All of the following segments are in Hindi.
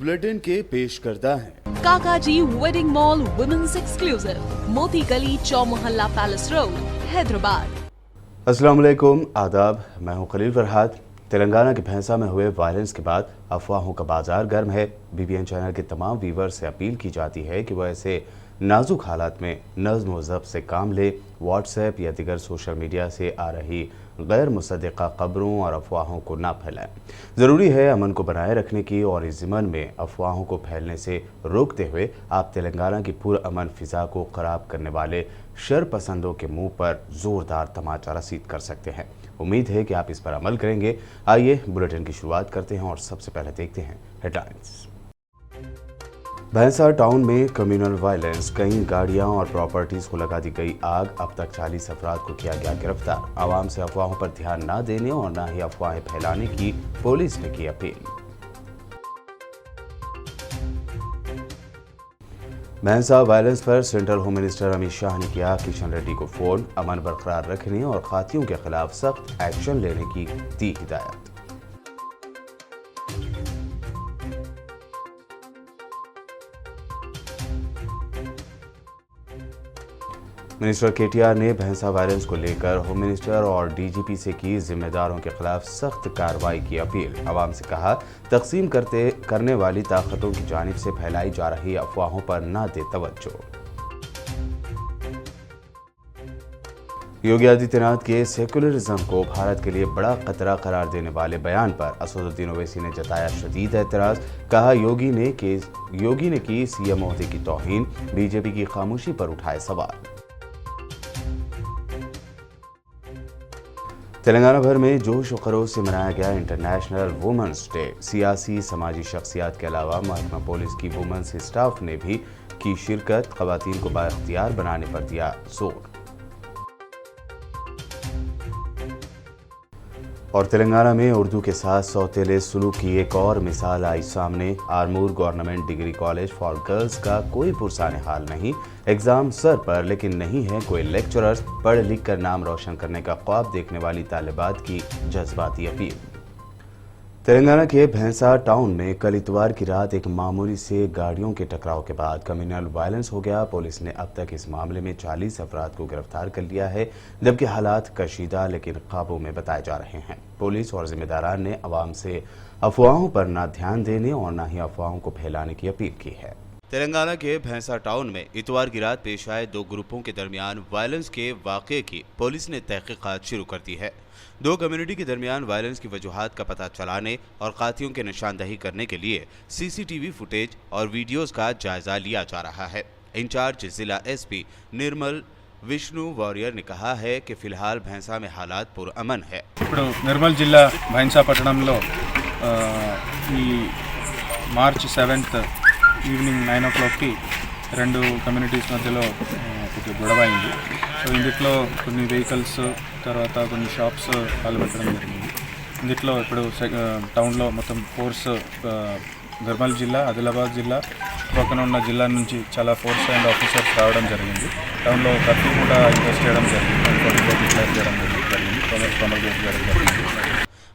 बुलेटिन के पेश करता है काकाजी वेडिंग मॉल वुमेन्स एक्सक्लूसिव, मोती गली, चौमोहल्ला पैलेस रोड, हैदराबाद। अस्सलाम वालेकुम, आदाब। मैं हूं खलील फरहाद। तेलंगाना के भैंसा में हुए वायलेंस के बाद अफवाहों का बाजार गर्म है। बीबीएन चैनल के तमाम व्यूअर्स से अपील की जाती है कि वह ऐसे नाजुक हालात में नज़्म व ज़ब्त से काम ले। व्हाट्सएप या दीगर सोशल मीडिया से आ रही गैर मुसद्दिक़ा खबरों और अफवाहों को ना फैलाएं। ज़रूरी है अमन को बनाए रखने की, और इस ज़िमन में अफवाहों को फैलने से रोकते हुए आप तेलंगाना की पुरअमन फ़िज़ा को ख़राब करने वाले शर पसंदों के मुंह पर ज़ोरदार तमाचा रसीद कर सकते हैं। उम्मीद है कि आप इस पर अमल करेंगे। आइए बुलेटिन की शुरुआत करते हैं और सबसे पहले देखते हैं हेडलाइंस। भैंसा टाउन में कम्युनल वायलेंस, कई गाड़ियां और प्रॉपर्टीज को लगा दी गई आग। अब तक 40 अफराद को किया गया गिरफ्तार। आवाम से अफवाहों पर ध्यान न देने और न ही अफवाहें फैलाने की पुलिस ने की अपील। भैंसा वायलेंस पर central home minister Amit Shah ने किया किशन रेड्डी को फोन। अमन बरकरार रखने और खातियों के खिलाफ सख्त एक्शन लेने की दी हिदायत। मिनिस्टर केटीआर ने भैंसा वायलेंस को लेकर होम मिनिस्टर और डीजीपी से की जिम्मेदारों के खिलाफ सख्त कार्रवाई की अपील। आवाम से कहा, तकसीम करने वाली ताकतों की जानिब से फैलाई जा रही अफवाहों पर न दे तवज्जो। योगी आदित्यनाथ के सेकुलरिज्म को भारत के लिए बड़ा खतरा करार देने वाले बयान पर असदुद्दीन ओवैसी ने जताया शदीद एतराज। कहा, योगी ने की सीएम ओहदे की तौहीन, बीजेपी की खामोशी पर उठाए सवाल। तेलंगाना भर में जोश और खरोश से मनाया गया इंटरनेशनल वुमेन्स डे। सियासी समाजी शख्सियात के अलावा महकमा पुलिस की वुमेन्स स्टाफ ने भी की शिरकत। खवातीन को बाइख्तियार बनाने पर दिया जोर। और तेलंगाना में उर्दू के साथ सौतेले सुलूक की एक और मिसाल आई सामने। Armoor government degree college for girls का कोई पुरसाने हाल नहीं। एग्जाम सर पर लेकिन नहीं है कोई लेक्चरर्स। पढ़ लिख कर नाम रोशन करने का ख्वाब देखने वाली तालिबात की जज्बाती अपील। तेलंगाना के भैंसा टाउन में कल इतवार की रात एक मामूली से गाड़ियों के टकराव के बाद कम्युनल वायलेंस हो गया। पुलिस ने अब तक इस मामले में 40 अफराद को गिरफ्तार कर लिया है, जबकि हालात कशीदा लेकिन काबू में बताए जा रहे हैं। पुलिस और जिम्मेदारान ने अवाम से अफवाहों पर न ध्यान देने और न ही अफवाहों को फैलाने की अपील की है। तेलंगाना के भैंसा टाउन में इतवार की रात पेश आए दो ग्रुपों के दरमियान वायलेंस के वाक़े की पुलिस ने तहकीकात शुरू कर दी है। दो कम्युनिटी के दरमियान वायलेंस की वजूहात का पता चलाने और कातियों के निशानदही करने के लिए सीसीटीवी फुटेज और वीडियोस का जायजा लिया जा रहा है। इंचार्ज जिला एसपी निर्मल विष्णु वॉरियर ने कहा है कि फिलहाल भैंसा में हालात पुरअमन है। निर्मल जिला भैंसा पट्टणंलो मार्च 7 ఈవినింగ్ 9 o'clockకి రెండు కమ్యూనిటీస్ మధ్యలో ఒక గొడవ అయింది. సో ఇందులో కొన్ని వెహికల్స్ తర్వాత కొన్ని షాప్స్ కాల్పెట్టడం జరిగింది. ఇందులో ఇప్పుడు టౌన్లో మొత్తం ఫోర్స్ నిర్మల్ జిల్లా, ఆదిలాబాద్ జిల్లా, పక్కన ఉన్న జిల్లా నుంచి చాలా ఫోర్స్ అండ్ ఆఫీసర్స్ రావడం జరిగింది. టౌన్లో కర్ఫ్యూ కూడా ఇంపోజ్ చేయడం జరిగింది. 44 డిక్లేర్ చేయడం జరిగింది. ప్రమోట్ చేయడం జరిగింది.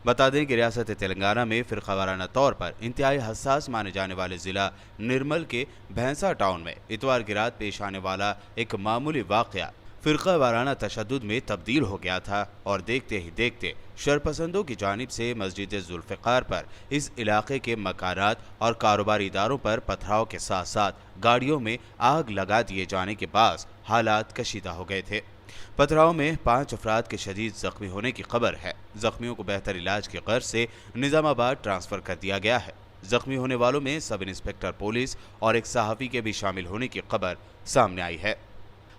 बता दें कि रियासत तेलंगाना में फ़िरक़ावाराना तौर पर इंतहाई हसास माने जाने वाले ज़िला निर्मल के भैंसा टाउन में इतवार की रात पेश आने वाला एक मामूली वाक़या फ़िरक़ावाराना तशद्दुद में तब्दील हो गया था, और देखते ही देखते शरपसंदों की जानिब से मस्जिद जुल्फ़िकार पर इस इलाके के मकानात और कारोबारी इदारों पर पथराव के साथ साथ गाड़ियों में आग लगा दिए जाने के बाद हालात कशीदा हो गए थे। पथराव में 5 अफराद के शदीद जख्मी होने की खबर है। जख्मियों को बेहतर इलाज की गर्ज से निज़ामाबाद ट्रांसफ़र कर दिया गया है। जख्मी होने वालों में सब इंस्पेक्टर पुलिस और एक सहाफ़ी के भी शामिल होने की खबर सामने आई है।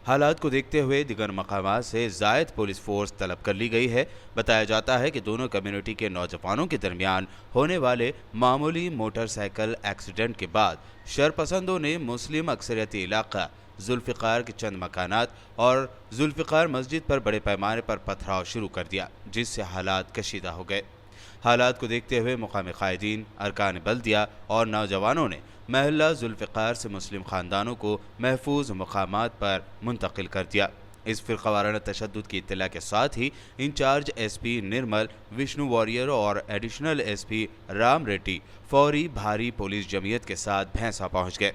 हालात को देखते हुए दिगर मकामात से ज़ायद पुलिस फोर्स तलब कर ली गई है। बताया जाता है कि दोनों कम्युनिटी के नौजवानों के दरमियान होने वाले मामूली मोटरसाइकिल एक्सीडेंट के बाद शरपसंदों ने मुस्लिम अक्सरियती इलाका जुल्फ़िकार के चंद मकानात और जुल्फ़िकार मस्जिद पर बड़े पैमाने पर पथराव शुरू कर दिया, जिससे हालात कशीदा हो गए। हालात को देखते हुए मुकामी कायदीन, अरकान बल्दिया और नौजवानों ने महल्ला जुल्फ़िकार से मुस्लिम ख़ानदानों को महफूज मकामात पर मुंतकिल कर दिया। इस फिरकावाराना तशद्दुद की इत्तला के साथ ही इंचार्ज एसपी निर्मल, विष्णु वॉरियर और एडिशनल एसपी राम रेड्डी फौरी भारी पुलिस जमीयत के साथ भैंसा पहुंच गए।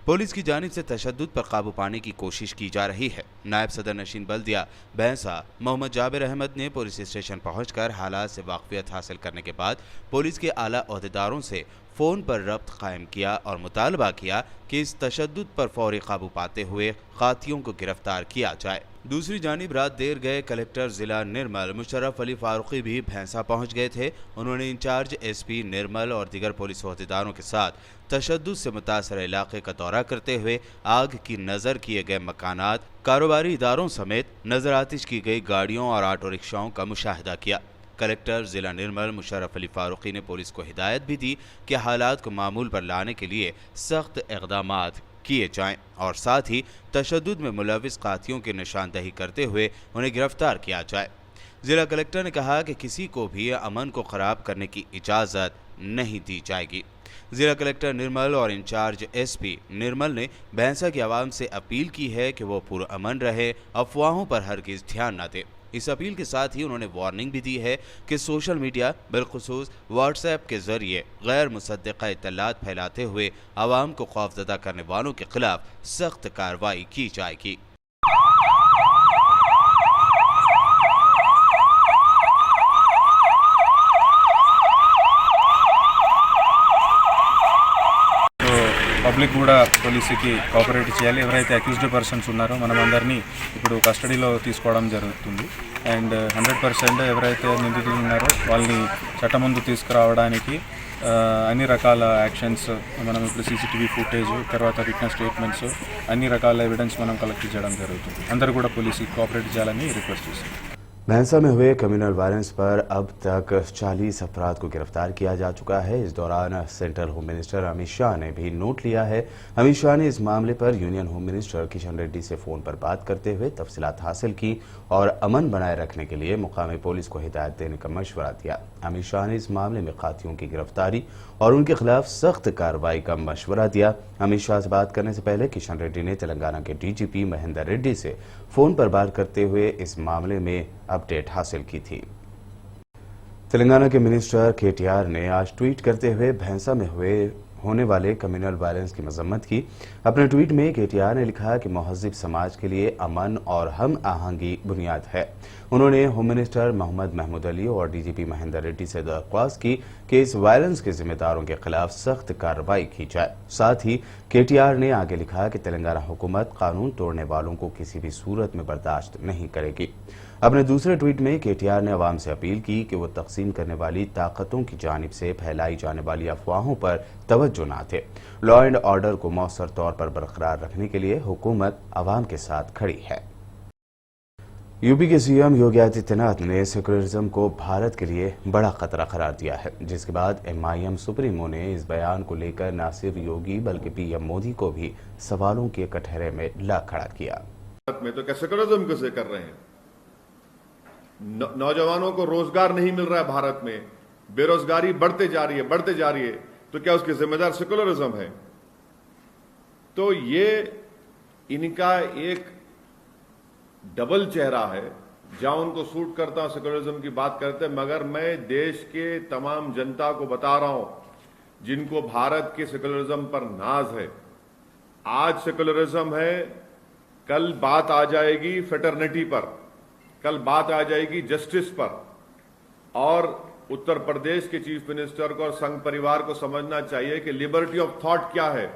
पुलिस की जानिब से तशद्दुद पर काबू पाने की कोशिश की जा रही है। नायब सदर नशीन बल्दिया भैंसा मोहम्मद जाबिर अहमद ने पुलिस स्टेशन पहुंचकर हालात से वाकफियत हासिल करने के बाद पुलिस के आला ओहदेदारों से फ़ोन पर रब्त कायम किया और मुतालबा किया कि इस तशद्दुद पर फौरी काबू पाते हुए कातियों को गिरफ्तार किया जाए। दूसरी जानिब रात देर गए कलेक्टर ज़िला निर्मल मुशर्रफ अली फारूकी भी भैंसा पहुंच गए थे। उन्होंने इंचार्ज एसपी निर्मल और दीगर पुलिस ओहदेदारों के साथ तशद्दुद से मुतासर इलाके का दौरा करते हुए आग की नज़र किए गए मकानात, कारोबारी इदारों समेत नज़र आतिश की गई गाड़ियों और ऑटो रिक्शाओं का मुशाहिदा किया। कलेक्टर ज़िला निर्मल मुशर्रफ अली फारूकी ने पुलिस को हिदायत भी दी कि हालात को मामूल पर लाने के लिए सख्त इक़दामात किए जाएं और साथ ही तशद्दुद में मुलविस कातियों की निशानदही करते हुए उन्हें गिरफ्तार किया जाए। ज़िला कलेक्टर ने कहा कि किसी को भी अमन को ख़राब करने की इजाज़त नहीं दी जाएगी। ज़िला कलेक्टर निर्मल और इंचार्ज एसपी निर्मल ने भैंसा की आवाम से अपील की है कि वो पुरअमन रहे, अफवाहों पर हरगिज़ ध्यान न दे। इस अपील के साथ ही उन्होंने वार्निंग भी दी है कि सोशल मीडिया बिलखुसूस व्हाट्सएप के ज़रिए गैर मुसद्दिक़ा इत्तलात फैलाते हुए आवाम को खौफज़दा करने वालों के खिलाफ सख्त कार्रवाई की जाएगी। పబ్లిక్ కూడా పోలీసుకి కోఆపరేట్ చేయాలి. ఎవరైతే అక్యూజ్డ్ పర్సన్స్ ఉన్నారో మనం అందరినీ ఇప్పుడు కస్టడీలో తీసుకోవడం జరుగుతుంది. అండ్ 100% ఎవరైతే నిందితులు ఉన్నారో వాళ్ళని చట్టం ముందు తీసుకురావడానికి అన్ని రకాల యాక్షన్స్ మనం ఇప్పుడు సీసీటీవీ ఫుటేజ్, తర్వాత రిటన్ స్టేట్మెంట్స్, అన్ని రకాల ఎవిడెన్స్ మనం కలెక్ట్ చేయడం జరుగుతుంది. అందరూ కూడా పోలీసుకి కోఆపరేట్ చేయాలని రిక్వెస్ట్ చేస్తాం. भैंसा में हुए कम्युनल वायलेंस पर अब तक 40 अफराद को गिरफ्तार किया जा चुका है। इस दौरान central home minister Amit Shah ने भी नोट लिया है। अमित शाह ने इस मामले पर union home minister Kishan Reddy से फ़ोन पर बात करते हुए तफसीलात हासिल की और अमन बनाए रखने के लिए मुकामी पुलिस को हिदायत देने का मशवरा दिया। अमित शाह ने इस मामले में कातियों की गिरफ्तारी और उनके खिलाफ सख्त कार्रवाई का मशवरा दिया। अमित शाह से बात करने से पहले किशन रेड्डी ने तेलंगाना के डीजीपी महेंदर रेड्डी से फ़ोन पर बात करते हुए इस मामले में अपडेट हासिल की थी। तेलंगाना के मिनिस्टर केटीआर ने आज ट्वीट करते हुए भैंसा में होने वाले कम्युनल वायलेंस की मजम्मत की। अपने ट्वीट में केटीआर ने लिखा कि महज़िब समाज के लिए अमन और हम आहंगी बुनियाद है। उन्होंने होम मिनिस्टर मोहम्मद महमूद अली और डीजीपी महेंदर रेड्डी से दरख्वास्त की कि इस वायलेंस के जिम्मेदारों के खिलाफ सख्त कार्रवाई की जाए। साथ ही केटीआर ने आगे लिखा कि तेलंगाना हुकूमत कानून तोड़ने वालों को किसी भी सूरत में बर्दाश्त नहीं करेगी। अपने दूसरे ट्वीट में केटीआर ने अवाम से अपील की कि वो तकसीम करने वाली ताकतों की जानिब से फैलाई जाने वाली अफवाहों पर तवज्जो न दे। लॉ एंड ऑर्डर को मौसर तौर पर बरकरार रखने के लिए हुकूमत अवाम के साथ खड़ी है। यूपी के सीएम योगी आदित्यनाथ ने सेकुलरिज्म को भारत के लिए बड़ा खतरा करार दिया है, जिसके बाद एमआईएम सुप्रीमो ने इस बयान को लेकर न सिर्फ योगी बल्कि पीएम मोदी को भी सवालों के कटहरे में ला खड़ा किया। भारत में तो क्या सेकुलरिज्म कैसे कर रहे हैं? नौजवानों को रोजगार नहीं मिल रहा है, भारत में बेरोजगारी बढ़ते जा रही है, तो क्या उसके जिम्मेदार सेकुलरिज्म है? तो ये इनका एक डबल चेहरा है। जहां उनको सूट करता सेकुलरिज्म की बात करते हैं, मगर मैं देश के तमाम जनता को बता रहा हूं जिनको भारत के सेकुलरिज्म पर नाज है, आज सेकुलरिज्म है, कल बात आ जाएगी फेटर्निटी पर, कल बात आ जाएगी जस्टिस पर। और उत्तर प्रदेश के चीफ मिनिस्टर को और संघ परिवार को समझना चाहिए कि लिबर्टी ऑफ थॉट क्या है,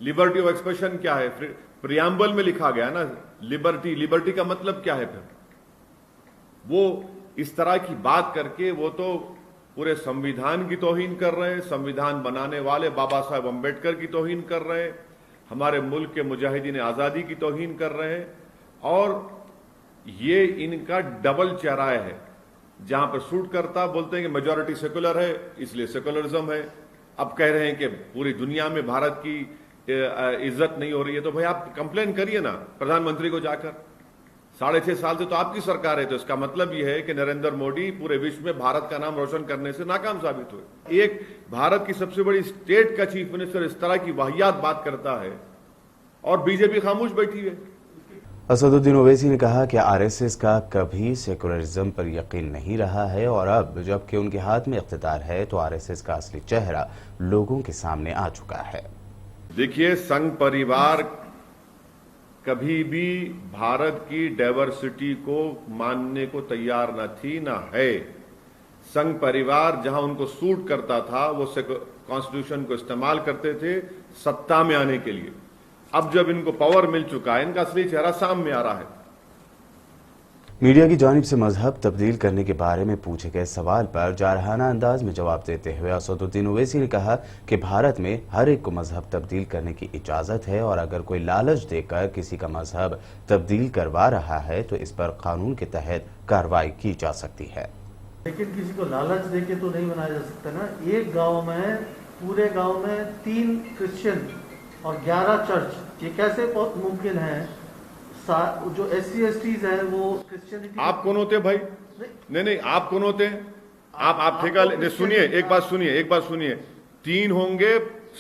लिबर्टी ऑफ एक्सप्रेशन क्या है। प्रियम्बल में लिखा गया ना लिबर्टी का मतलब क्या है? फिर वो इस तरह की बात करके वो तो पूरे संविधान की तौहीन कर रहे हैं, संविधान बनाने वाले बाबा साहब अम्बेडकर की तौहीन कर रहे हैं, हमारे मुल्क के मुजाहिदीन आजादी की तौहीन कर रहे हैं। और ये इनका डबल चेहरा है। जहां पर सूट करता बोलते हैं कि मेजॉरिटी सेकुलर है इसलिए सेकुलरिज्म है, अब कह रहे हैं कि पूरी दुनिया में भारत की इज्जत नहीं हो रही है। तो भाई आप कंप्लेन करिए ना प्रधानमंत्री को जाकर। 6.5 साल से तो आपकी सरकार है, तो इसका मतलब यह है कि नरेंद्र मोदी पूरे विश्व में भारत का नाम रोशन करने से नाकाम साबित हुए। एक भारत की सबसे बड़ी स्टेट का चीफ मिनिस्टर इस तरह की वाहियात बात करता है और बीजेपी खामोश बैठी है। असदुद्दीन ओवैसी ने कहा कि आरएसएस का कभी सेकुलरिज्म पर यकीन नहीं रहा है और अब जबकि उनके हाथ में इख्तिदार है तो आरएसएस का असली चेहरा लोगों के सामने आ चुका है। देखिए, संघ परिवार कभी भी भारत की डाइवर्सिटी को मानने को तैयार न थी न है। संघ परिवार जहां उनको सूट करता था वो कॉन्स्टिट्यूशन को इस्तेमाल करते थे सत्ता में आने के लिए। अब जब इनको पावर मिल चुका है, इनका असली चेहरा सामने आ रहा है। मीडिया की जानिब से मजहब तब्दील करने के बारे में पूछे गए सवाल पर जारहाना अंदाज में जवाब देते हुए असदुद्दीन ओवैसी ने कहा कि भारत में हर एक को मजहब तब्दील करने की इजाजत है और अगर कोई लालच देकर किसी का मजहब तब्दील करवा रहा है तो इस पर कानून के तहत कार्रवाई की जा सकती है। लेकिन किसी को लालच देके तो नहीं बनाया जा सकता ना। एक गांव में, पूरे गांव में 3 क्रिश्चियन और 11 चर्च, ये कैसे मुमकिन है? जो SC/STs हैं वो क्रिश्चियनिटी। आप कौन होते भाई? नहीं, आप कौन होते? आप ठेका सुनिए, एक बात सुनिए। 3 होंगे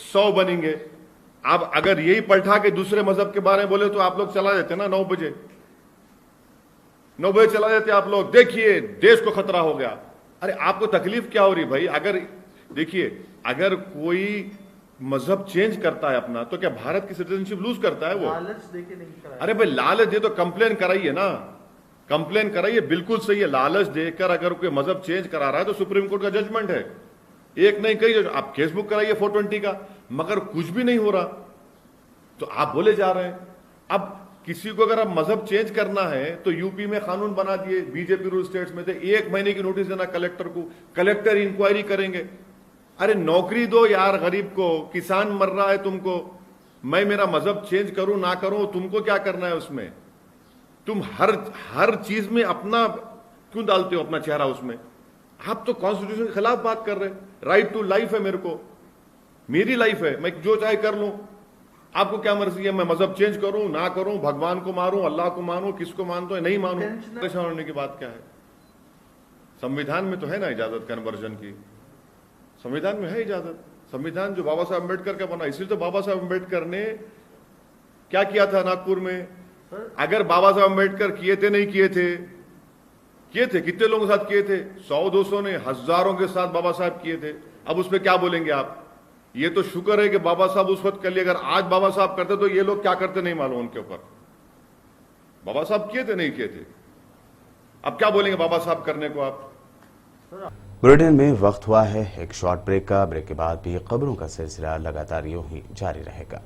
100 बनेंगे। आप अगर यही पलटा के दूसरे मजहब के बारे में बोले तो आप लोग चला जाते ना 9 बजे चला जाते आप लोग। देखिए, देश को खतरा हो गया। अरे आपको तकलीफ क्या हो रही भाई? अगर कोई मजहब चेंज करता है अपना तो क्या भारत की सिटीजनशिप लूज करता है वो? लालच देके नहीं कराया। अरे भाई, लालच दे तो कंप्लेन कराइए ना, कंप्लेन कराइए, बिल्कुल सही है। लालच देकर अगर कोई मजहब चेंज करा रहा है तो सुप्रीम कोर्ट का जजमेंट है, एक नहीं कई। आप फेसबुक कराइए 420 का, मगर कुछ भी नहीं हो रहा तो आप बोले जा रहे हैं। अब किसी को अगर आप मजहब चेंज करना है तो यूपी में कानून बना दिए, बीजेपी रूल स्टेट्स में थे, 1 महीने की नोटिस देना कलेक्टर को, कलेक्टर इंक्वायरी करेंगे। अरे नौकरी दो यार गरीब को, किसान मर रहा है तुमको, मैं मेरा मजहब चेंज करूं ना करूं तुमको क्या करना है उसमें? तुम हर चीज में अपना क्यों डालते हो अपना चेहरा उसमें? आप तो कॉन्स्टिट्यूशन के खिलाफ बात कर रहे हैं। राइट टू लाइफ है, मेरे को, मेरी लाइफ है, मैं जो चाहे कर लूं। आपको क्या मर्जी है? मैं मजहब चेंज करूं ना करूं, भगवान को मारूं, अल्लाह को मानूं, किसको मानता है नहीं मानूं? परेशान होने की बात क्या है? संविधान में तो है ना इजाजत कन्वर्जन की, संविधान में है इजाजत। संविधान जो बाबा साहब अम्बेडकर का बना, इसलिए तो बाबा साहब अम्बेडकर ने क्या किया था नागपुर में? अगर बाबा साहब अम्बेडकर किए थे नहीं किए थे? कितने लोगों के साथ किए थे? 100-200 ने, हजारों के साथ बाबा साहब किए थे। अब उस पर क्या बोलेंगे आप? ये तो शुक्र है कि बाबा साहब उस वक्त कर लिए, अगर आज बाबा साहब करते तो ये लोग क्या करते नहीं मालूम उनके ऊपर। बाबा साहब किए थे नहीं किए थे, अब क्या बोलेंगे बाबा साहब करने को आप? बुलेटिन में वक्त हुआ है एक शॉर्ट ब्रेक का। ब्रेक के बाद भी खबरों का सिलसिला लगातार यूं ही जारी रहेगा।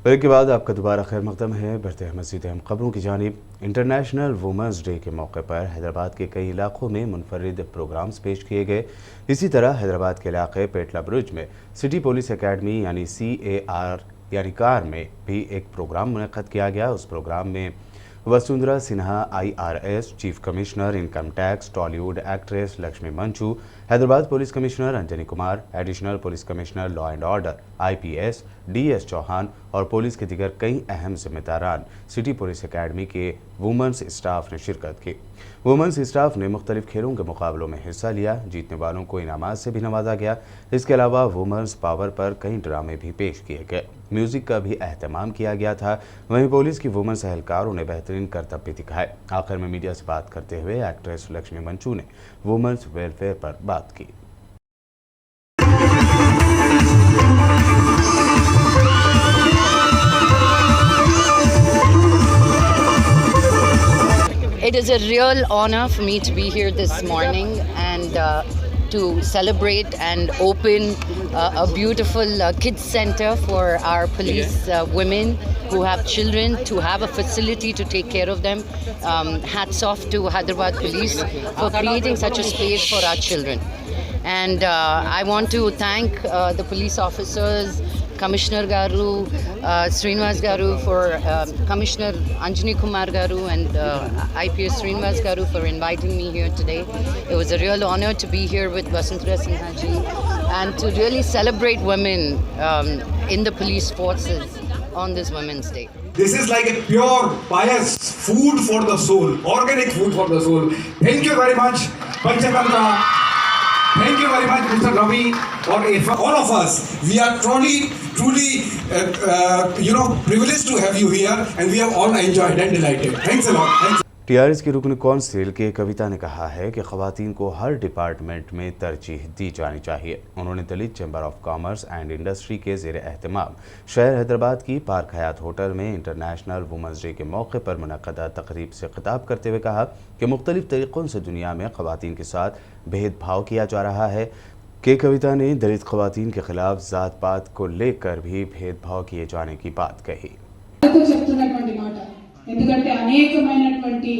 ब्रेक के बाद आपका दोबारा खैर मकदम है। बढ़ते हैं मज़ीद अहम खबरों की जानिब। इंटरनेशनल वुमेंस डे के मौके पर हैदराबाद के कई इलाकों में मुनफरिद प्रोग्राम्स पेश किए गए। इसी तरह हैदराबाद के इलाके पेटला ब्रिज में सिटी पुलिस एकेडमी यानी CAR यानी कार में भी एक प्रोग्राम मुनक़्क़द किया गया। उस प्रोग्राम में Vasundhara Sinha IRS, chief commissioner income tax, Tollywood actress Lakshmi Manchu, Hyderabad police commissioner Anjani Kumar, additional police commissioner law and order IPS DS Chauhan और पुलिस के दीगर कई अहम जिम्मेदारान सिटी पुलिस एकेडमी के वुमेंस स्टाफ ने शिरकत की। वुमेंस स्टाफ ने मुख्तलिफ खेलों के मुकाबलों में हिस्सा लिया। जीतने वालों को इनामात से भी नवाजा गया। इसके अलावा वुमेंस पावर पर कई ड्रामे भी पेश किए गए। म्यूजिक का भी एहतमाम किया गया था। वहीं पुलिस की वुमेंस एहलकारों ने बेहतरीन करतब भी दिखाए। आखिर में मीडिया से बात करते हुए एक्ट्रेस लक्ष्मी मंचू ने वुमेंस वेलफेयर पर बात की। It is a real honor for me to be here this morning and to celebrate and open a beautiful kids center for our police women who have children, to have a facility to take care of them. Hats off to Hyderabad Police for creating such a space for our children. And I want to thank the police officers, Commissioner Garu, Srinivas Garu, for Commissioner Anjani Kumar Garu and IPS Srinivas Garu for inviting me here today. It was a real honor to be here with Vasantara Sinha ji and to really celebrate women in the police forces on this Women's Day. This is like a pure, pious food for the soul, organic food for the soul. Thank you very much, Panchatantra. Thank you very much, Mr. Ravi, or all of us. We are truly privileged to have you here, and we have all enjoyed and delighted. Thanks a lot. Thanks. TRS की रुकन कौंसिल के कविता ने कहा है कि ख़वातीन को हर डिपार्टमेंट में तरजीह दी जानी चाहिए। उन्होंने Dalit chamber of commerce and industry के ज़ेर एहतमाम शहर हैदराबाद की पार्क हयात होटल में इंटरनेशनल वुमेंस डे के मौके पर मुनक़दा तकरीब से खिताब करते हुए कहा कि मुख्तलिफ तरीक़ों से दुनिया में ख़वातीन के साथ भेदभाव किया जा रहा है। के कविता ने दलित ख़वातीन के ख़िलाफ़ ज़ात पात को लेकर भी भेदभाव किए जाने की बात कही। ఎందుకంటే అనేకమైనటువంటి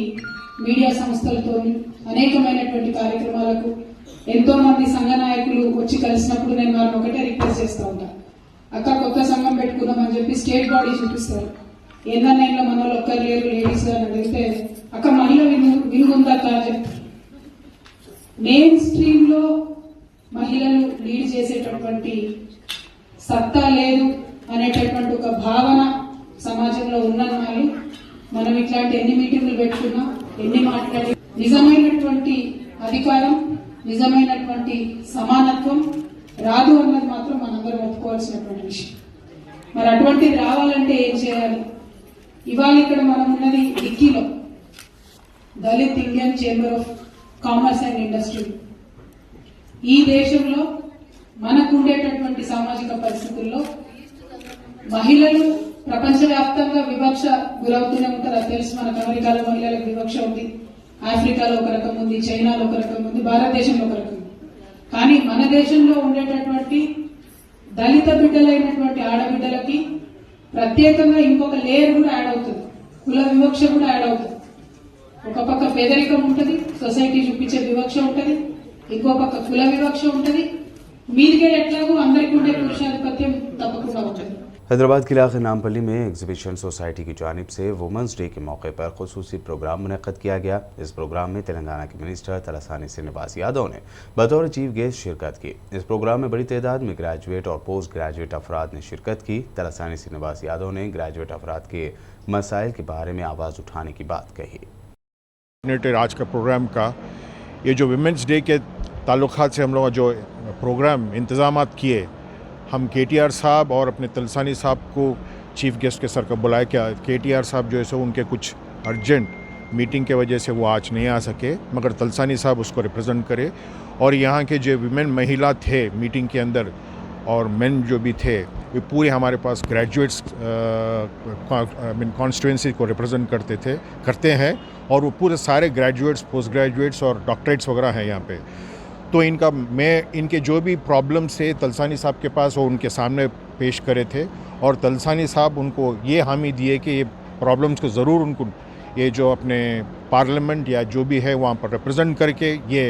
మీడియా సంస్థలతో అనేకమైనటువంటి కార్యక్రమాలకు ఎంతో మంది సంఘ నాయకులు వచ్చి కలిసినప్పుడు నేను వారిని ఒకటే రిక్వెస్ట్ చేస్తూ ఉంటాను, అక్క కొత్త సంఘం పెట్టుకుందామని చెప్పి స్టేట్ బాడీ చూపిస్తారు. ఏందన్నైనా మన వాళ్ళు ఒక్కరు లేరు లేడీస్ అని అడిగితే అక్క మహిళ వినుగుందాక అని చెప్తారు. మెయిన్ స్ట్రీమ్ లో మహిళలు లీడ్ చేసేటటువంటి సత్తా లేదు అనేటటువంటి ఒక భావన సమాజంలో ఉన్ననాలు మనం ఇట్లాంటి ఎన్ని మీటింగ్లు పెట్టుకున్నా ఎన్ని మాట్లాడి నిజమైనటువంటి అధికారం నిజమైనటువంటి సమానత్వం రాదు అన్నది మాత్రం మనందరం ఒప్పుకోవాల్సినటువంటి విషయం. మరి అటువంటిది రావాలంటే ఏం చేయాలి? ఇవాళ ఇక్కడ మనం ఉన్నది డిక్కీలో Dalit Indian chamber of commerce and industry. ఈ దేశంలో మనకు ఉండేటటువంటి సామాజిక పరిస్థితుల్లో మహిళలు ప్రపంచవ్యాప్తంగా వివక్ష గురవుతూనే ఉంటారు. అది తెలుసు, మనకు అమెరికాలో మహిళలకు వివక్ష ఉంది, ఆఫ్రికాలో ఒక రకం ఉంది, చైనాలో ఒక రకం ఉంది, భారతదేశంలో ఒక రకం ఉంది. కానీ మన దేశంలో ఉండేటటువంటి దళిత బిడ్డలైనటువంటి ఆడబిడ్డలకి ప్రత్యేకంగా ఇంకొక లేయర్ కూడా యాడ్ అవుతుంది, కుల వివక్ష కూడా యాడ్ అవుతుంది. ఒక పక్క పేదరికం ఉంటుంది, సొసైటీ చూపించే వివక్ష ఉంటుంది, ఇంకో పక్క కుల వివక్ష ఉంటుంది, మీదికే ఎట్లాగో అందరికీ ఉండే పురుషాధిపత్యం తప్పకుండా ఉంటుంది. हैदराबाद के इलाके नामपल्ली में एग्जीबिशन सोसाइटी की जानिब से वुमेंस डे के मौके पर खुसूसी प्रोग्राम मुनक़्क़द किया गया। इस प्रोग्राम में तेलंगाना के मिनिस्टर तलसानी श्रीनिवास यादव ने बतौर चीफ गेस्ट शिरकत की। इस प्रोग्राम में बड़ी तादाद में ग्रेजुएट और पोस्ट ग्रेजुएट अफराद ने शिरकत की। तलसानी श्रीनिवास यादव ने ग्रेजुएट अफराद के मसाइल के बारे में आवाज़ उठाने की बात कही। आज का प्रोग्राम का ये जो वुमेंस डे के ताल्लुकात से हम लोग जो प्रोग्राम इंतज़ामात किए, हम KTR साहब और अपने तलसानी साहब को चीफ गेस्ट के सर का बुलाया। क्या KTR साहब जो है सो उनके कुछ अर्जेंट मीटिंग के वजह से वो आज नहीं आ सके, मगर तलसानी साहब उसको रिप्रेजेंट करे। और यहाँ के जो विमेन महिला थे मीटिंग के अंदर और मेन जो भी थे, वे पूरे हमारे पास ग्रेजुएट्स कॉन्स्टिट्यूंसी को रिप्रेजेंट करते हैं और वो पूरे सारे ग्रेजुएट्स, पोस्ट ग्रेजुएट्स और डॉक्टरेट्स वगैरह हैं यहाँ पे। तो इनके जो भी प्रॉब्लम्स थे तलसानी साहब के पास वो उनके सामने पेश करे थे और तलसानी साहब उनको ये हामी दिए कि ये प्रॉब्लम्स को ज़रूर उनको ये जो अपने पार्लियामेंट या जो भी है वहाँ पर रिप्रेजेंट करके ये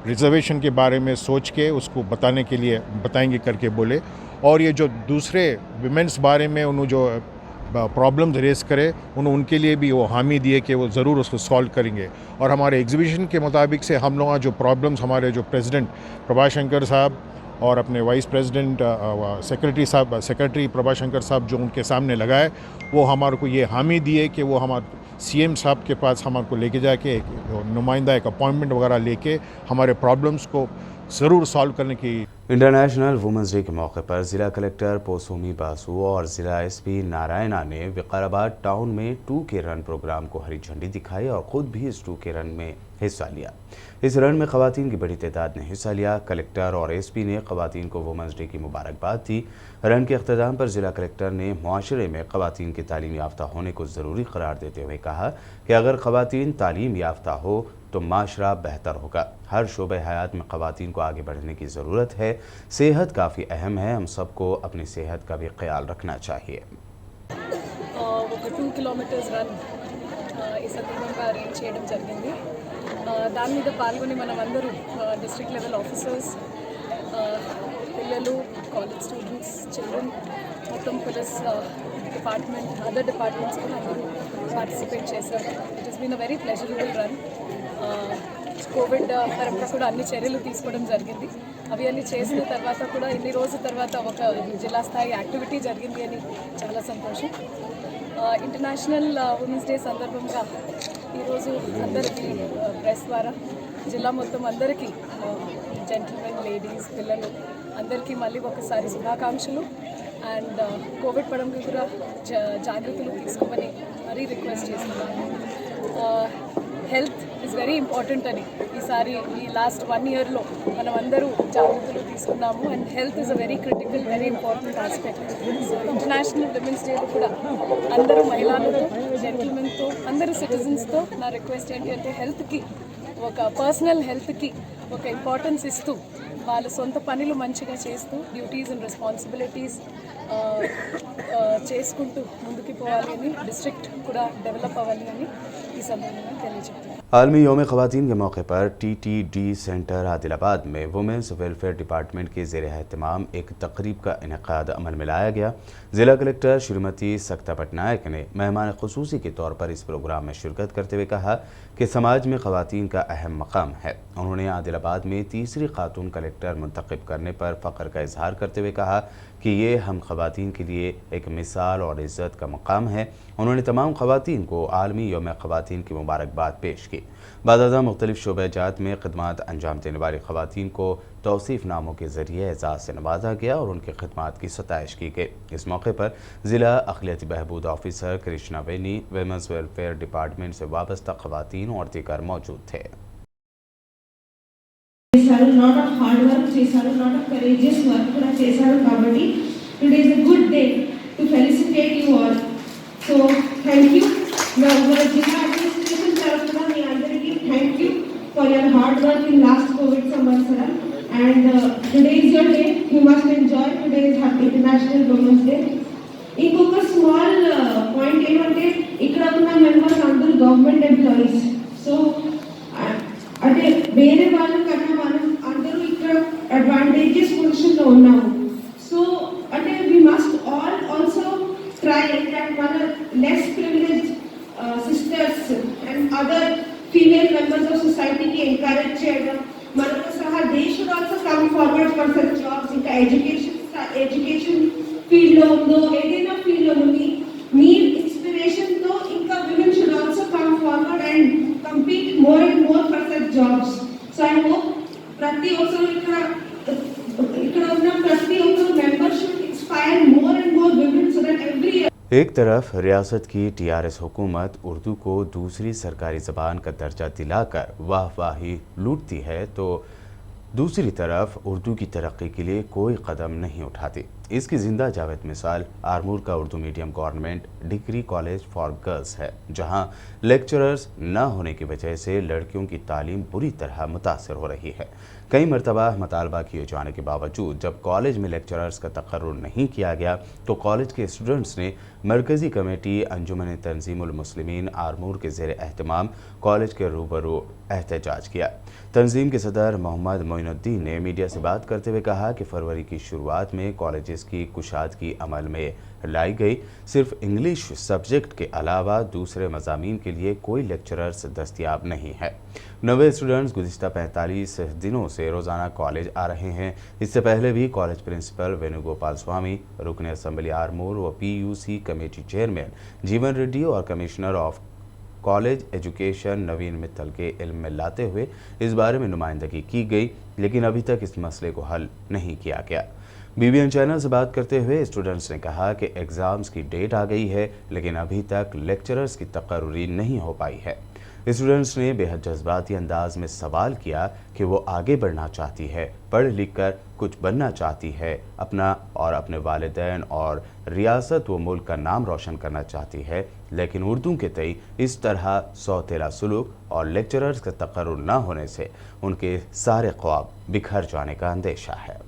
रिजर्वेशन के बारे में सोच के उसको बताएंगे करके बोले। और ये जो दूसरे विमेंस बारे में उन्होंने जो प्रॉब्लम्स रेस करे उनके लिए भी वो हामी दिए कि वो ज़रूर उसको सॉल्व करेंगे। और हमारे एग्जीबिशन के मुताबिक से हम लोग जो प्रॉब्लम्स हमारे जो प्रेसिडेंट प्रभाशंकर साहब और अपने वाइस प्रेसिडेंट सेक्रेटरी प्रभाशंकर साहब जो उनके सामने लगाए, वो हमारे को ये हामी दिए कि वो हमारे CM साहब के पास हमारे को लेके जाके एक नुमाइंदा एक अपॉइंटमेंट वगैरह लेके हमारे प्रॉब्लम्स को ज़रूर सॉल्व करने की। इंटरनेशनल वुमेंस डे के मौके पर ज़िला कलेक्टर पोसोमी बासु और ज़िला SP नारायणा ने विकाराबाद टाउन में 2K रन प्रोग्राम को हरी झंडी दिखाई और ख़ुद भी इस 2K रन में हिस्सा लिया। इस रन में ख़वातीन की बड़ी तादाद ने हिस्सा लिया। कलेक्टर और SP ने ख़वातीन को वुमेंस डे की मुबारकबाद दी। रन के अख्ताम पर ज़िला कलेक्टर ने मुआशरे में ख़वातीन के तालीम याफ्ता होने को ज़रूरी करार देते हुए कहा कि अगर ख़वातीन तालीम याफ्ता हो तो माशरा बेहतर होगा। हर शोबे हयात में ख़वातीन को आगे बढ़ने की ज़रूरत है। सेहत काफ़ी अहम है, हम सबको अपनी सेहत का भी ख्याल रखना चाहिए। 2 కిలోమీటర్స్ రన్ ఈ సందర్భంగా అరేంజ్ చేయడం జరిగింది. దాని మీద పాల్గొని మనమందరూ డిస్ట్రిక్ట్ లెవెల్ ఆఫీసర్స్, పిల్లలు, కాలేజ్ స్టూడెంట్స్, చిల్డ్రన్, మొత్తం పోలీస్ డిపార్ట్మెంట్, అదర్ డిపార్ట్మెంట్స్ కూడా అందరూ పార్టిసిపేట్ చేశారు. It has been a very pleasurable run. Covid పరంగా కూడా అన్ని చర్యలు తీసుకోవడం జరిగింది. అవి అన్ని చేసిన తర్వాత కూడా ఇన్ని రోజుల తర్వాత ఒక జిల్లా స్థాయి యాక్టివిటీ జరిగింది అని చాలా సంతోషం. ఇంటర్నేషనల్ ఉమెన్స్ డే సందర్భంగా ఈరోజు అందరికీ ప్రెస్ ద్వారా జిల్లా మొత్తం అందరికీ జెంటిల్మెన్, లేడీస్, పిల్లలు అందరికీ మళ్ళీ ఒకసారి శుభాకాంక్షలు. అండ్ కోవిడ్ పరంగా కూడా జాగ్రత్తలు తీసుకోమని మరీ రిక్వెస్ట్ చేస్తున్నాను. హెల్త్ ఈజ్ వెరీ ఇంపార్టెంట్ అని ఈసారి ఈ లాస్ట్ 1 yearలో మనం అందరూ జాగ్రత్తలు తీసుకున్నాము. And health is a very critical, very important aspect. So international women's డేలో కూడా అందరూ మహిళలతో, జెంటిల్మెన్తో, అందరూ సిటిజన్స్తో నా రిక్వెస్ట్ ఏంటి అంటే హెల్త్కి, ఒక పర్సనల్ హెల్త్కి ఒక ఇంపార్టెన్స్ ఇస్తూ వాళ్ళ సొంత పనులు మంచిగా చేస్తూ డ్యూటీస్ అండ్ రెస్పాన్సిబిలిటీస్ చేసుకుంటూ ముందుకు పోవాలి అని, డిస్ట్రిక్ట్ కూడా డెవలప్ అవ్వాలి అని ఈ సందర్భంగా తెలియజేస్తున్నాను. आलमी योम ख़वातीन के मौके पर TTD सेंटर आदिलाबाद में वुमेंस वेलफेयर डिपार्टमेंट के ज़ेर एहतमाम एक तकरीब का इनेकाद अमल में लाया गया। ज़िला कलेक्टर श्रीमती सक्ता पटनायक ने मेहमान ख़ुसूसी के तौर पर इस प्रोग्राम में शिरकत करते हुए कहा कि समाज में ख़वातीन का अहम मकाम है। उन्होंने आदिलाबाद में तीसरी खातून कलेक्टर मुंतखब करने पर फ़ख्र का इजहार करते हुए कहा कि ये हम ख़वातीन के लिए एक मिसाल और इज़्ज़त का मकाम है। उन्होंने तमाम ख़वातीन को आलमी योम ख़वातीन की मुबारकबाद पेश की। बाज़ादा मुख्तलिफ शोबेजात में खिदमात अंजाम देने वाली ख़वातीन को तौसीफ़ नामों के ज़रिए एजाज़ से नवाजा गया और उनकी खिदमात की सताइश की गई। इस मौके पर ज़िला अक़लियती बहबूद officer Krishna Beni, women's welfare department से वाबस्ता ख़वातीन और दीगर मौजूद थे। lot of hard work చేశారు, lot of courageous work కూడా చేశారు. కాబట్టి today is a good day to felicitate you all. So thank you. నా జిల్లా అడ్మినిస్ట్రేషన్ తరఫున మీ అందరికీ thank you for your hard work in last COVID సంవత్సరం. And today is your day. You must enjoy. Today is International Women's Day. ఇంకొక స్మాల్ పాయింట్ ఏమంటే ఇక్కడ ఉన్న మెంబర్స్ అందరూ గవర్నమెంట్ ఎంప్లాయీస్. సో అంటే వేరే వాళ్ళ కన్నా మనం అందరూ ఇక్కడ అడ్వాంటేజెస్ పొజిషన్లో ఉన్నాము. సో అంటే we must also try that మన less privileged sisters and other female members of సొసైటీకి ఎంకరేజ్ చేయడం, మనతో సహా they should also come forward for such jobs. ఇంకా ఎడ్యుకేషన్ ఫీల్డ్లో ఉందో, ఏదైనా ఫీల్డ్లో ఉంది, మీ ఇన్స్పిరేషన్తో ఇంకా women should also come forward and compete more and more for such jobs. So I hope ప్రతి ఒక్కరు ఇక్కడ ఉన్న ప్రతి ఒక్కరు member should inspire more and more women so that every year. एक तरफ रियासत की TRS हुकूमत उर्दू को दूसरी सरकारी ज़बान का दर्जा दिलाकर वाहवाही लूटती है, तो दूसरी तरफ उर्दू की तरक्की के लिए कोई कदम नहीं उठाती। इसकी ज़िंदा जावेद मिसाल आरमूर का Urdu medium government degree college for girls है, जहां लेक्चरर्स न होने की वजह से लड़कियों की तालीम बुरी तरह मुतासर हो रही है। कई मरतबा मतालबा किए जाने के बावजूद जब कॉलेज में लेक्चरर्स का तकर्रुर नहीं किया गया तो कॉलेज के स्टूडेंट्स ने मरकज़ी कमेटी अंजुमन तंजीमुल मुस्लिमीन आरमूर के ज़ेर एहतमाम कॉलेज के रूबरू एहतजाज किया। तंजीम के सदर मोहम्मद मोइनुद्दीन ने मीडिया से बात करते हुए कहा कि फरवरी की शुरुआत में कॉलेजेस की कुशादगी अमल में लाई गई। सिर्फ इंग्लिश सब्जेक्ट के अलावा दूसरे मज़ामीन के लिए कोई लेक्चरर्स दस्तयाब नहीं है। नवे स्टूडेंट्स गुज़िश्ता 45 दिनों से रोज़ाना कॉलेज आ रहे हैं। इससे पहले भी कॉलेज प्रिंसिपल वेणुगोपाल स्वामी, रुकन असम्बली आरमूर व PUC कमेटी चेयरमैन जीवन रेड्डी और कमिश्नर ऑफ कॉलेज एजुकेशन नवीन मित्तल के इल्म में लाते हुए इस बारे में नुमाइंदगी की गई, लेकिन अभी तक इस मसले को हल नहीं किया गया। BBN चैनल से बात करते हुए स्टूडेंट्स ने कहा कि एग्ज़ाम्स की डेट आ गई है, लेकिन अभी तक लेक्चरर्स की तकर्रुरी नहीं हो पाई है। स्टूडेंट्स ने बेहद जज्बाती अंदाज में सवाल किया कि वो आगे बढ़ना चाहती है, पढ़ लिख कर कुछ बनना चाहती है, अपना और अपने वालिदैन और रियासत व मुल्क का नाम रोशन करना चाहती है, लेकिन उर्दू के तई इस तरह सौतेला सुलूक और लेक्चरर्स का तकर्रुर न होने से उनके सारे ख्वाब बिखर जाने का अंदेशा है।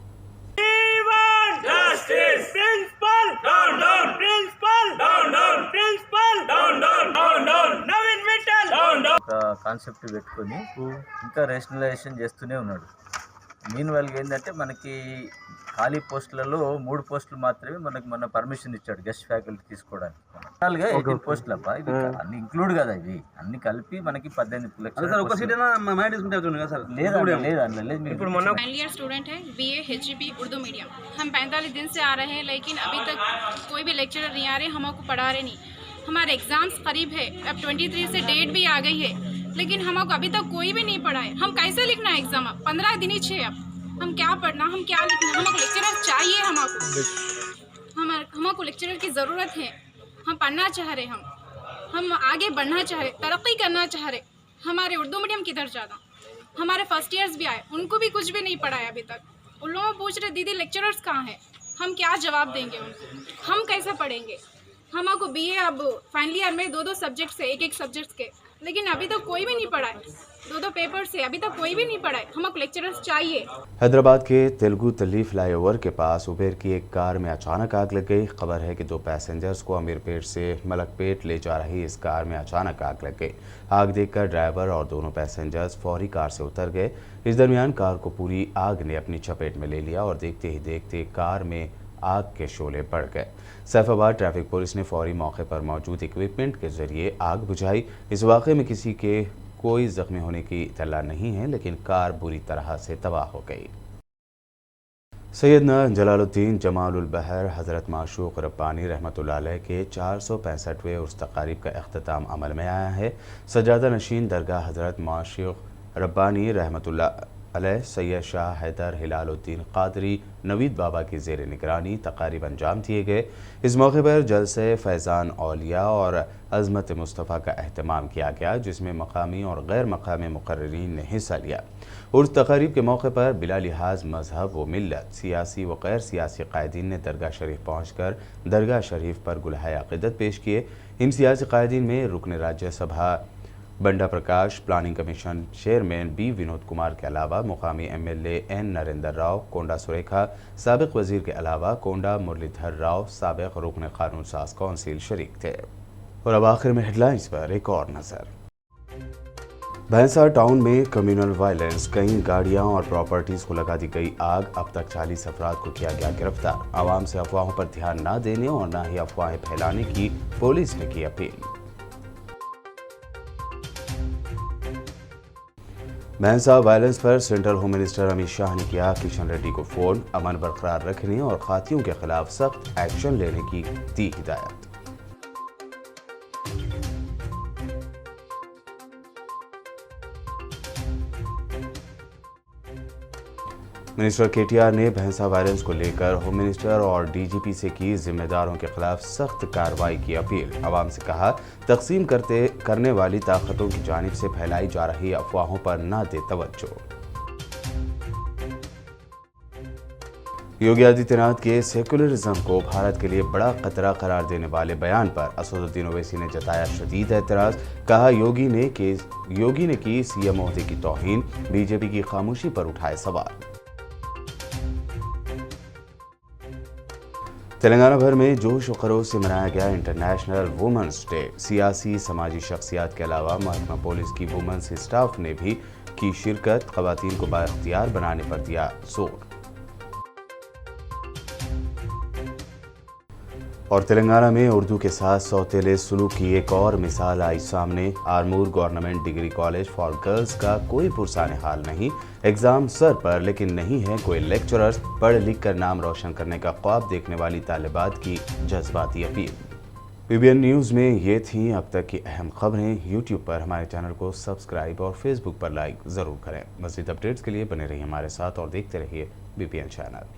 కాన్సెప్ట్ పెట్టుకొని ఇంకా రేషనలైజేషన్ చేస్తూనే ఉన్నాడు. మీన్ వైల్ ఏంటంటే మనకి ఖాళీ పోస్టులలో 3 పోస్టులు మాత్రమే మనకు మన పర్మిషన్ ఇచ్చాడు గెస్ట్ ఫ్యాకల్టీ తీసుకోవడానికి. టోటల్గా 18 పోస్టులు అప్ప, ఇవి అన్ని ఇంక్లూడ్ కదా, ఇవి అన్ని కలిపి మనకి 18 లక్షలు. फाइनल ईयर स्टूडेंट है BA HGP उर्दू मीडियम। हम 45 दिन से आ रहे हैं लेकिन अभी तक कोई भी लेक्चरर नहीं आ रहे, हमको पढ़ा रहे नहीं। हमारे एग्जाम्स करीब है, अब 23 से डेट भी आ गई है लेकिन हमको अभी तक कोई भी नहीं पढ़ा है। हम कैसे लिखना है एग्जाम? अब 15 दिन ही 6, अब हम क्या पढ़ना, हम क्या लिखना? हमको लेक्चरर चाहिए, हमको लेक्चरर की ज़रूरत है। हम पढ़ना चाह रहे, हम आगे बढ़ना चाह रहे, तरक्की करना चाह रहे। हमारे उर्दू मीडियम किधर ज़्यादा, हमारे फर्स्ट ईयर्स भी आए, उनको भी कुछ भी नहीं पढ़ा है अभी तक। उन लोगों को पूछ रहे दीदी लेक्चरर्स कहाँ हैं, हम क्या जवाब देंगे उनको, हम कैसे पढ़ेंगे? हमको BA अब फाइनल ईयर में 2 सब्जेक्ट से, एक सब्जेक्ट के, लेकिन अभी तक कोई भी नहीं पढ़ा है। 2 पेपर से अभी तक कोई भी नहीं पढ़ा है। हमको लेक्चरर्स चाहिए। हैदराबाद के तेलुगु तल्ली फ्लाईओवर के पास उबेर की एक कार में अचानक आग लग गई। खबर है कि 2 पैसेंजर्स को अमीरपेट से मलकपेट ले जा रही इस कार में अचानक आग लग गई। आग देखकर ड्राइवर और दोनों पैसेंजर्स फौरी कार से उतर गए। इस दरमियान कार को पूरी आग ने अपनी चपेट में ले लिया और देखते ही देखते कार में आग के शोले बढ़ गए। सैफाबाद ट्रैफिक पुलिस ने फौरी मौके पर मौजूद इक्विपमेंट के जरिए आग बुझाई। इस वाक़े में किसी के कोई जख्मी होने की इत्तला नहीं है, लेकिन कार बुरी तरह से तबाह हो गई। सैयदना जलालुद्दीन जमालुल बहर हज़रत माशूक रब्बानी रहमतुल्लाह अलैह के 465वें उर्स तकारीब का अख्तिताम अमल में आया है। सजादा नशीन दरगाह हज़रत माशूक रब्बानी रहमतुल्लाह अलैह सैयद शाह हैदर हिलालुद्दीन क़ादरी नवीद बाबा की ज़ेर निगरानी तकारीब अंजाम दिए गए। इस मौके पर जलसे फैज़ान औलिया और अज़मत मुस्तफ़ा का अहतमाम किया गया, जिसमें मकामी और गैर मकामी मुक़र्रिरीन ने हिस्सा लिया। उर्स तकारीब के मौके पर बिला लिहाज मजहब व मिल्लत सियासी व गैर सियासी कायदीन ने दरगाह शरीफ पहुँचकर दरगाह शरीफ पर गुलहाए अक़ीदत पेश किए। इन सियासी कायदीन में रुकन Rajya Sabha Banda Prakash, planning commission chairman B Vinod Kumar के अलावा मुकामी MLA N नरेंद्र राव, कोंडा सुरेखा, साबिक वजीर के अलावा कोंडा मुरलीधर राव, साबिक रुकन कानून साज कौंसिल शरीक थे। और अब आखिर में हेडलाइंस पर एक और नज़र। भैंसा टाउन में कम्युनल वायलेंस, कई गाड़ियां और प्रॉपर्टीज को लगा दी गई आग। अब तक 40 अफराद को किया गया गिरफ्तार। आवाम से अफवाहों पर ध्यान न देने और न ही अफवाहें फैलाने की पुलिस ने की अपील। भैंसा वायलेंस पर central home minister Amit Shah ने किया किशन रेड्डी को फ़ोन। अमन बरकरार रखने और खातियों के खिलाफ सख्त एक्शन लेने की दी हिदायत। मिनिस्टर KTR ने भैंसा वायलेंस को लेकर होम मिनिस्टर और DGP से की जिम्मेदारों के खिलाफ सख्त कार्रवाई की अपील। आवाम से कहा तकसीम करने वाली ताकतों की जानिब से फैलाई जा रही अफवाहों पर न दे तवज्जो। योगी आदित्यनाथ के सेकुलरिज्म को भारत के लिए बड़ा खतरा करार देने वाले बयान पर असदुद्दीन ओवैसी ने जताया शदीद एतराज़। कहा योगी ने की CM ओहदे की तौहीन, BJP की खामोशी पर उठाए सवाल। तेलंगाना भर में जोश व खरोश से मनाया गया इंटरनेशनल वुमेंस डे। सियासी समाजी शख्सियात के अलावा महकमा पुलिस की वुमेंस स्टाफ ने भी की शिरकत। ख़वातीन को बाइख्तियार बनाने पर दिया जोर। और तेलंगाना में उर्दू के साथ सौतेले सुलूक की एक और मिसाल आई सामने। Armoor government degree college for girls का कोई पुरसाने हाल नहीं। एग्जाम सर पर लेकिन नहीं है कोई लेक्चरर्स। पढ़ लिख कर नाम रोशन करने का ख्वाब देखने वाली तालिबात की जज्बाती अपील। PBN न्यूज़ में ये थी अब तक की अहम खबरें। यूट्यूब पर हमारे चैनल को सब्सक्राइब और फेसबुक पर लाइक ज़रूर करें। मज़ीद अपडेट्स के लिए बने रहिए हमारे साथ और देखते रहिए BPN चैनल।